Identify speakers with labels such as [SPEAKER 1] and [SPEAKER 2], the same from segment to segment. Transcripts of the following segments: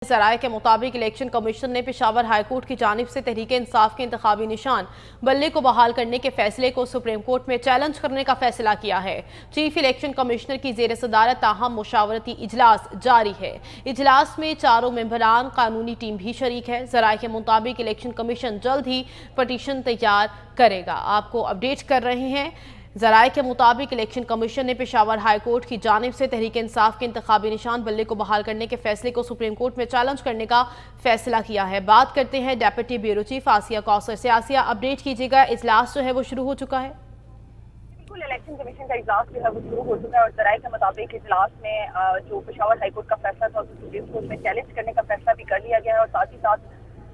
[SPEAKER 1] ज़राए के मुताबिक इलेक्शन कमीशन ने पेशावर हाई कोर्ट की जानिब से तहरीक इंसाफ के इंतखाबी निशान बल्ले को बहाल करने के फैसले को सुप्रीम कोर्ट में चैलेंज करने का फैसला किया है। चीफ इलेक्शन कमिश्नर की ज़ेर सदारत ताहम मुशावरती इजलास जारी है। इजलास में चारों मेंबरान कानूनी टीम भी शरीक है। ज़राए के मुताबिक इलेक्शन कमीशन जल्द ही पटिशन तैयार करेगा। आपको अपडेट कर रहे हैं। ज़राए के मुताबिक इलेक्शन कमीशन ने पेशावर हाई कोर्ट की जानिब से तहरीक इंसाफ के इंतखाबी निशान बल्ले को बहाल करने के फैसले को सुप्रीम कोर्ट में चैलेंज करने का फैसला किया है। बात करते हैं डेप्यूटी ब्यूरो चीफ आसिया कौसर से। आसिया, अपडेट कीजिएगा, इजलास जो है वो शुरू हो चुका है।
[SPEAKER 2] बिल्कुल, इलेक्शन कमीशन का इजलास जो है वो शुरू हो चुका है और ज़राए के मुताबिक इजलास में जो पेशावर हाई कोर्ट का फैसला था उसे सुप्रीम कोर्ट में चैलेंज करने का फैसला भी कर लिया गया है और साथ ही साथ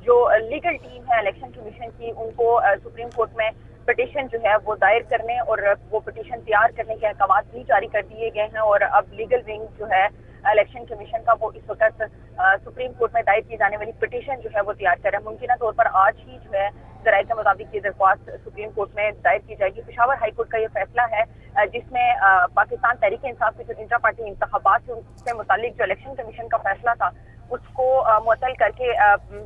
[SPEAKER 2] जो लीगल टीम है इलेक्शन कमीशन की उनको सुप्रीम कोर्ट में पिटीशन जो है वो दायर करने और वो पिटीशन तैयार करने के अहकाम भी जारी कर दिए गए हैं और अब लीगल विंग जो है इलेक्शन कमीशन का वो इस वक्त सुप्रीम कोर्ट में दायर की जाने वाली पिटीशन जो है वो तैयार कर रहे हैं। मुमकिन तौर पर आज ही जो है ज़राए के मुताबिक ये दरख्वास्त सुप्रीम कोर्ट में दायर की जाएगी। पेशावर हाई कोर्ट का ये फैसला है जिसमें पाकिस्तान तहरीक इंसाफ के जो इंट्रा पार्टी इंतखाबात से मुतालिक जो इलेक्शन कमीशन का फैसला था उसको मुअत्तल करके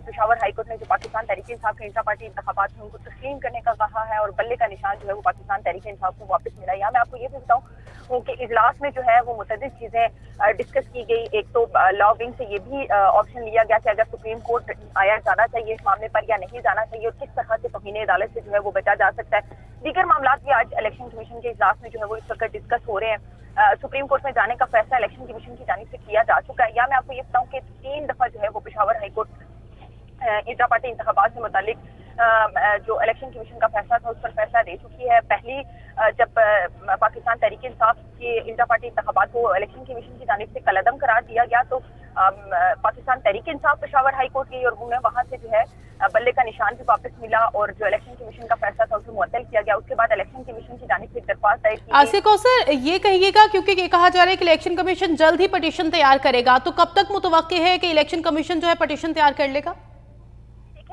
[SPEAKER 2] पेशावर हाई कोर्ट ने जो पाकिस्तान तहरीक इंसाफ के इंट्रा पार्टी इंतखाबात हैं उनको तस्लीम करने का कहा है और बल्ले का निशान जो है वो पाकिस्तान तहरीक इंसाफ को वापस मिला। यहाँ मैं आपको ये भी बताऊँ कि इजलास में जो है वो मुतअद्दिद चीज़ें डिस्कस की गई। एक तो लॉ विंग से ये भी ऑप्शन लिया गया कि अगर सुप्रीम कोर्ट आया जाना चाहिए इस मामले पर या नहीं जाना चाहिए और किस तरह से तौहीन अदालत से जो है वो बचा जा सकता है। दीगर मामला भी आज इलेक्शन कमीशन के इजलास में जो है वो इस वक्त डिस्कस हो रहे हैं। सुप्रीम कोर्ट में जाने का फैसला इलेक्शन कमीशन की जानिब से किया जा चुका है। या मैं आपको ये बताऊं कि 3 दफा जो है वो Peshawar high court intra party इंतखाबात से मुतालिक जो इलेक्शन कमीशन का फैसला था उस पर फैसला दे चुकी है। पहली जब पाकिस्तान तहरीक इंसाफ के इंट्रा पार्टी इंतखाबात को इलेक्शन कमीशन की जानिब से कलअदम करार दिया गया तो पाकिस्तान तहरीक इंसाफ पेशावर हाई कोर्ट गई और उन्हें वहां से जो है बल्ले का निशान भी वापस मिला और जो इलेक्शन कमीशन का फैसला था उसे मुअत्तल किया गया। उसके बाद इलेक्शन कमीशन की जानिब से दरख्वास्त दायर की।
[SPEAKER 1] आसिया कौसर, ये कहिएगा क्योंकि ये कहा जा रहा है कि इलेक्शन कमीशन जल्द ही पटिशन तैयार करेगा, तो कब तक मुतवक्के है कि इलेक्शन कमीशन जो है पटिशन तैयार कर लेगा?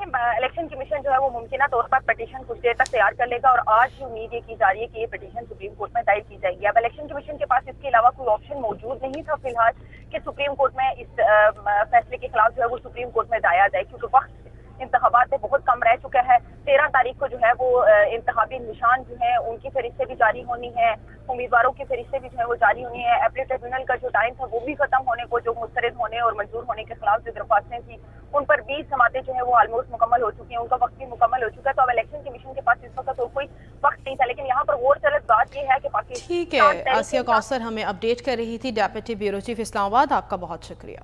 [SPEAKER 2] इलेक्शन कमीशन जो है वो मुमकिन तौर पर पिटीशन कुछ देर तक तैयार कर लेगा और आज ही उम्मीद ये की जा रही है कि ये पिटीशन सुप्रीम कोर्ट में दायर की जाएगी। अब इलेक्शन कमीशन के पास इसके अलावा कोई ऑप्शन मौजूद नहीं था फिलहाल कि सुप्रीम कोर्ट में इस फैसले के खिलाफ जो है वो सुप्रीम कोर्ट में दाया जाए क्योंकि वक्त इंतखाबात में बहुत कम रह चुका है। 13 तारीख को जो है वो इंतखाबी निशान जो है उनकी फहरिस्तें भी जारी होनी है, उम्मीदवारों की फहरिस्तें भी जो है वो जारी होनी है। अपील ट्रिब्यूनल का जो टाइम था वो भी खत्म होने को, जो मुस्तरद होने और मंजूर होने के खिलाफ जो दरख्वास्तें थी उन पर 20 समातें जो है वो ऑलमोस्ट मुकम्मल हो चुकी हैं, उनका वक्त भी मुकम्मल हो चुका है। तो अब इलेक्शन कमीशन के पास इस वक्त तो कोई वक्त नहीं था, लेकिन यहाँ पर और चलत बात ये है कि पाकिस्तान।
[SPEAKER 1] ठीक है, आसिया कौसर हमें अपडेट कर रही थी, डेप्यूटी ब्यूरो चीफ इस्लामाबाद। आपका बहुत शुक्रिया।